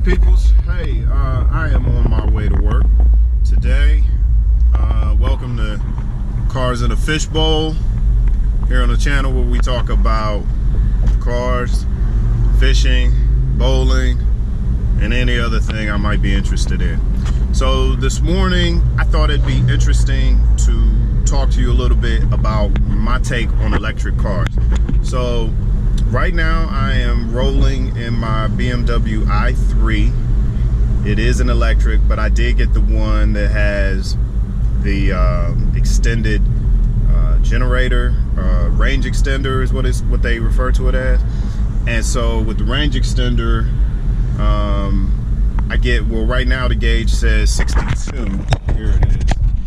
peoples. Hey, I am on my way to work today. Welcome to Cars in a Fishbowl, here on the channel where we talk about cars, fishing, bowling, and any other thing I might be interested in. So this morning I thought it'd be interesting to talk to you a little bit about my take on electric cars. So right now I am rolling in my BMW i3. It is an electric, but I did get the one that has the extended generator, range extender is what they refer to it as. And so with the range extender, I get, well, right now the gauge says 62. Here it is.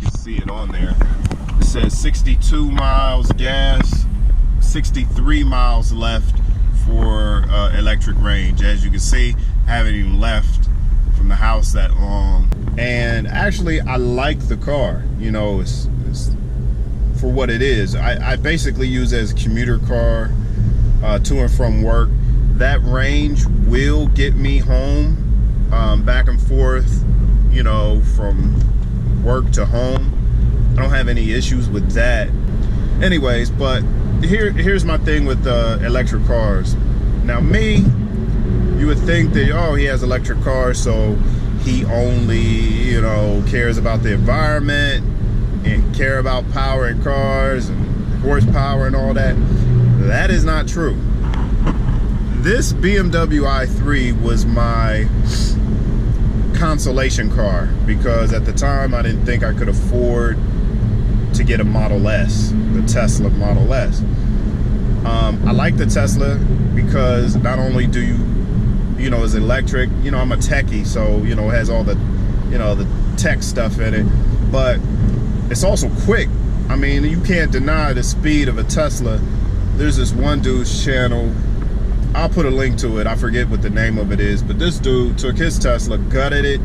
You can see it on there. It says 62 miles gas, 63 miles left for electric range. As you can see, I haven't even left from the house that long. And actually, I like the car. You know, it's for what it is. I basically use it as a commuter car to and from work. That range will get me home, back and forth, you know, from work to home. I don't have any issues with that. Anyways, but here's my thing with electric cars. Now me, you would think that, oh, he has electric cars, so he only, you know, cares about the environment and care about power in cars and horsepower and all that. That is not true. This BMW i3 was my consolation car because at the time I didn't think I could afford to get a Model S, the Tesla Model S. I like the Tesla because not only do you know, it's electric, you know, I'm a techie, so, you know, it has all the, you know, the tech stuff in it, but it's also quick. I mean, you can't deny the speed of a Tesla. There's this one dude's channel, I'll put a link to it, I forget what the name of it is, but this dude took his Tesla, gutted it,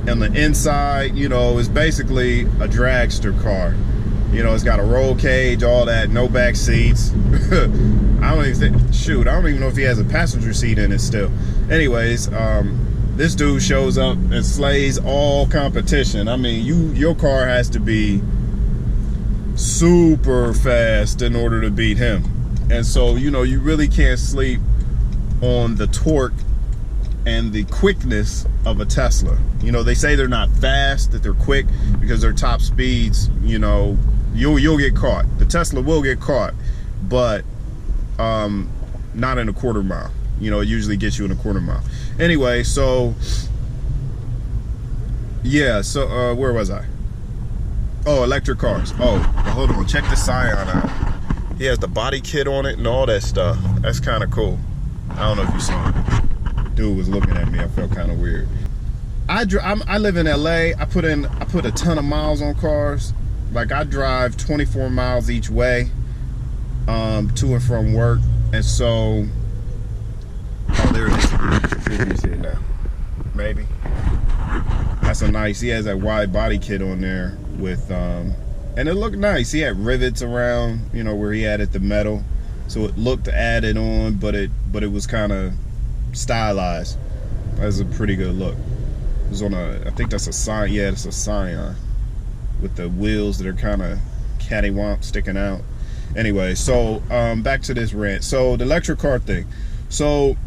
and the inside, you know, is basically a dragster car. You know, it's got a roll cage, all that, no back seats. I don't even think, shoot, I don't even know if he has a passenger seat in it still. Anyways, this dude shows up and slays all competition. I mean, your car has to be super fast in order to beat him. And so, you know, you really can't sleep on the torque and the quickness of a Tesla. You know, they say they're not fast, that they're quick, because their top speeds, you know, you'll get caught. The Tesla will get caught, but not in a quarter mile. You know, it usually gets you in a quarter mile. Anyway, so yeah, so where was I? Oh, electric cars. Oh, hold on, check the Scion out. He has the body kit on it and all that stuff. That's kind of cool. I don't know if you saw it. Dude was looking at me. I felt kind of weird. I live in LA. I put a ton of miles on cars. Like, I drive 24 miles each way, to and from work. And so, oh, there it is. See if you see it now. Maybe. That's a nice. He has that wide body kit on there with, and it looked nice. He had rivets around, you know, where he added the metal, so it looked added on, but it was kind of stylized. That's a pretty good look. It was on a, I think that's a Scion. Yeah, it's a Scion with the wheels that are kind of cattywomp sticking out. Anyway, so back to this rant. So the electric car thing. So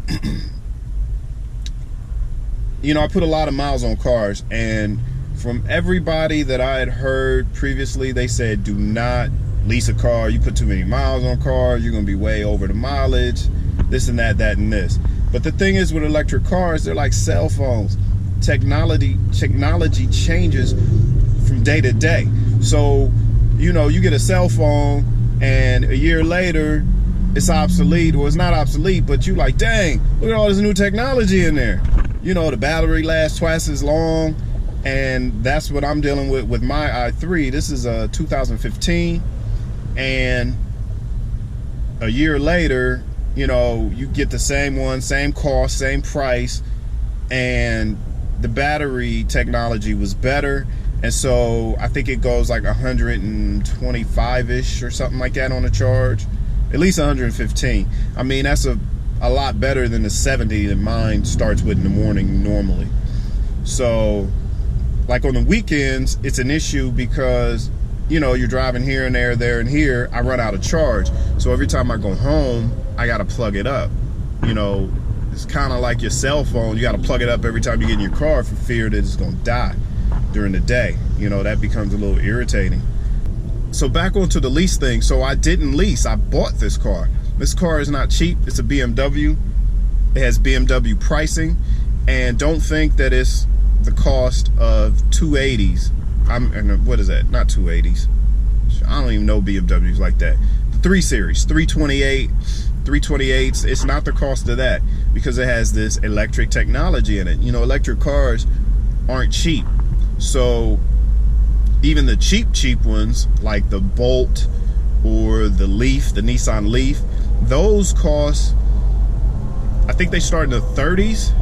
you know, I put a lot of miles on cars, and from everybody that I had heard previously, they said, do not lease a car. You put too many miles on cars, you're gonna be way over the mileage, this and that, that and this. But the thing is, with electric cars, they're like cell phones. Technology changes from day to day. So, you know, you get a cell phone and a year later it's obsolete, or it's not obsolete, but you like, dang, look at all this new technology in there. You know, the battery lasts twice as long. And that's what I'm dealing with my i3. This is a 2015, and a year later, you know, you get the same one, same cost, same price, and the battery technology was better. And so I think it goes like 125-ish or something like that on a charge, at least 115. I mean, that's a a lot better than the 70 that mine starts with in the morning normally. So like on the weekends, it's an issue because, you know, you're driving here and there and here. I run out of charge. So every time I go home, I got to plug it up. You know, it's kind of like your cell phone. You got to plug it up every time you get in your car for fear that it's going to die during the day. You know, that becomes a little irritating. So back onto the lease thing. So I didn't lease. I bought this car. This car is not cheap. It's a BMW. It has BMW pricing. And don't think that it's the cost of 280s. What is that? Not 280s. I don't even know BMWs like that. The 3 Series, 328, 328s. It's not the cost of that because it has this electric technology in it. You know, electric cars aren't cheap. So even the cheap ones like the Bolt or the Leaf, the Nissan Leaf, those cost, I think they start in the 30s.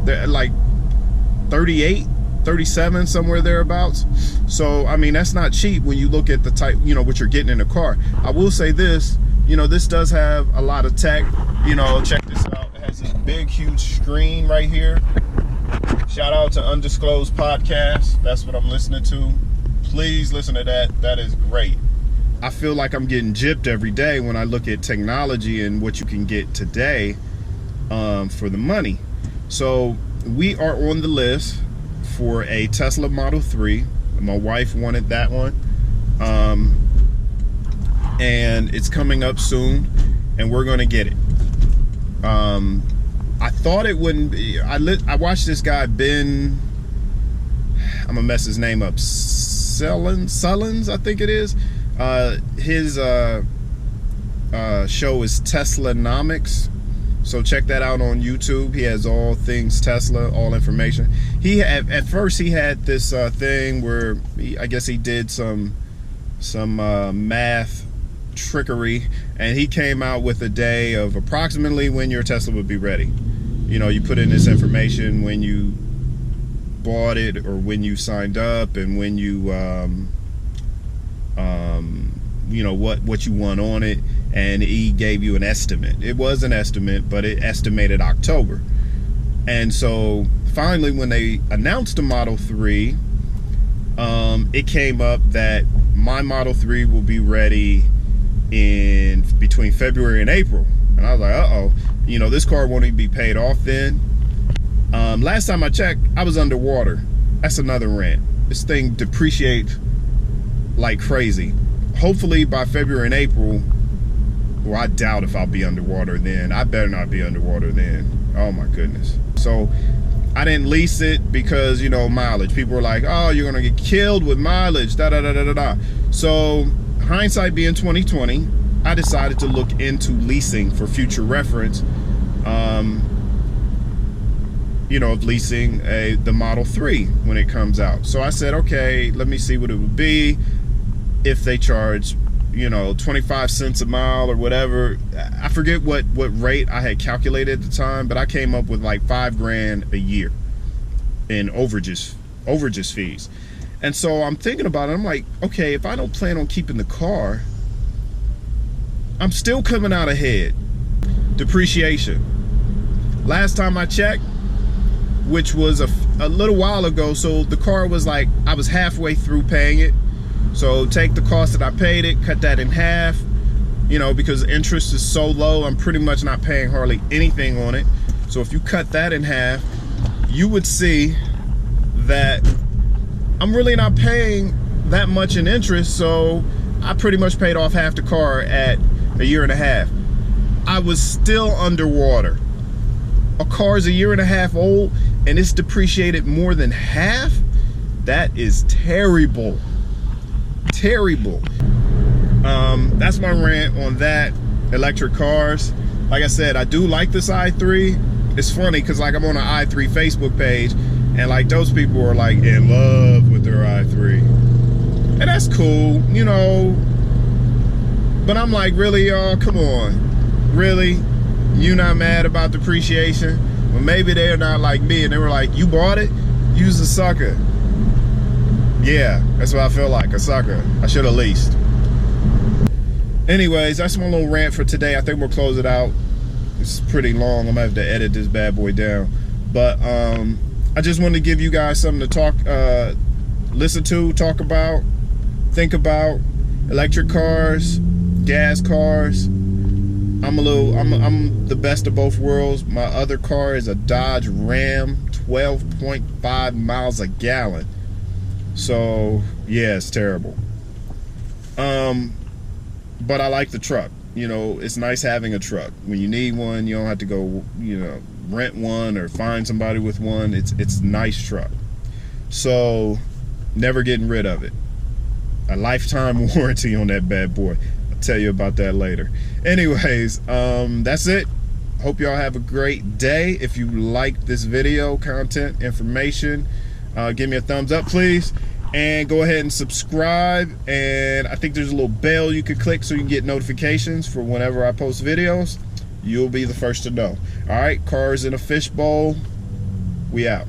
They're like 38, 37, somewhere thereabouts. So I mean, that's not cheap when you look at the type, you know, what you're getting in a car. I will say this, you know, this does have a lot of tech. You know, check this out. It has this big huge screen right here. Shout out to Undisclosed Podcast. That's what I'm listening to. Please listen to that. That is great. I feel like I'm getting gypped every day when I look at technology and what you can get today for the money. So we are on the list for a Tesla Model 3. My wife wanted that one. And it's coming up soon, and we're going to get it. I thought it wouldn't be. I watched this guy, Ben, I'm going to mess his name up, Sullins, I think it is. His show is Teslanomics. So check that out on YouTube. He has all things Tesla, all information. At first he had this thing where I guess he did some math trickery, and he came out with a day of approximately when your Tesla would be ready. You know, you put in this information when you bought it or when you signed up, and when you you know what you want on it, and he gave you an estimate. It was an estimate, but it estimated October. And so finally, when they announced the Model 3, it came up that my Model 3 will be ready in between February and April. And I was like, uh-oh, you know, this car won't even be paid off then. Last time I checked, I was underwater. That's another rant. This thing depreciates like crazy. Hopefully by February and April, well, I doubt if I'll be underwater then. I better not be underwater then. Oh my goodness. So I didn't lease it because, you know, mileage. People were like, oh, you're gonna get killed with mileage, da da da da da da. So hindsight being 2020, I decided to look into leasing for future reference. You know, of leasing the Model 3 when it comes out. So I said, okay, let me see what it would be if they charge, you know, 25 cents a mile or whatever. I forget what rate I had calculated at the time, but I came up with like $5 grand a year in overages fees. And so I'm thinking about it. I'm like, okay, if I don't plan on keeping the car, I'm still coming out ahead. Depreciation. Last time I checked, which was a little while ago, so the car was like, I was halfway through paying it. So take the cost that I paid it, cut that in half, you know, because interest is so low, I'm pretty much not paying hardly anything on it. So if you cut that in half, you would see that I'm really not paying that much in interest. So I pretty much paid off half the car at a year and a half. I was still underwater. A car's a year and a half old and it's depreciated more than half. That is terrible. Terrible. That's my rant on that. Electric cars. Like I said, I do like this i3. It's funny because like I'm on an i3 Facebook page, and like those people are like in love with their i3, and that's cool, you know. But I'm like, really, y'all? Come on, really? You not mad about depreciation? Well, maybe they're not like me, and they were like, you bought it? You's a sucker. Yeah, that's what I feel like, a sucker. I should have leased. Anyways, that's my little rant for today. I think we'll close it out. It's pretty long. I'm gonna have to edit this bad boy down. But I just wanted to give you guys something to talk, listen to, talk about, think about. Electric cars, gas cars. I'm the best of both worlds. My other car is a Dodge Ram, 12.5 miles a gallon. So yeah, it's terrible. But I like the truck. You know, it's nice having a truck. When you need one, you don't have to go, you know, rent one or find somebody with one. It's a nice truck. So never getting rid of it. A lifetime warranty on that bad boy. I'll tell you about that later. Anyways, that's it. Hope y'all have a great day. If you like this video, content, information, give me a thumbs up, please. And go ahead and subscribe. And I think there's a little bell you could click so you can get notifications for whenever I post videos. You'll be the first to know. All right, cars in a fishbowl. We out.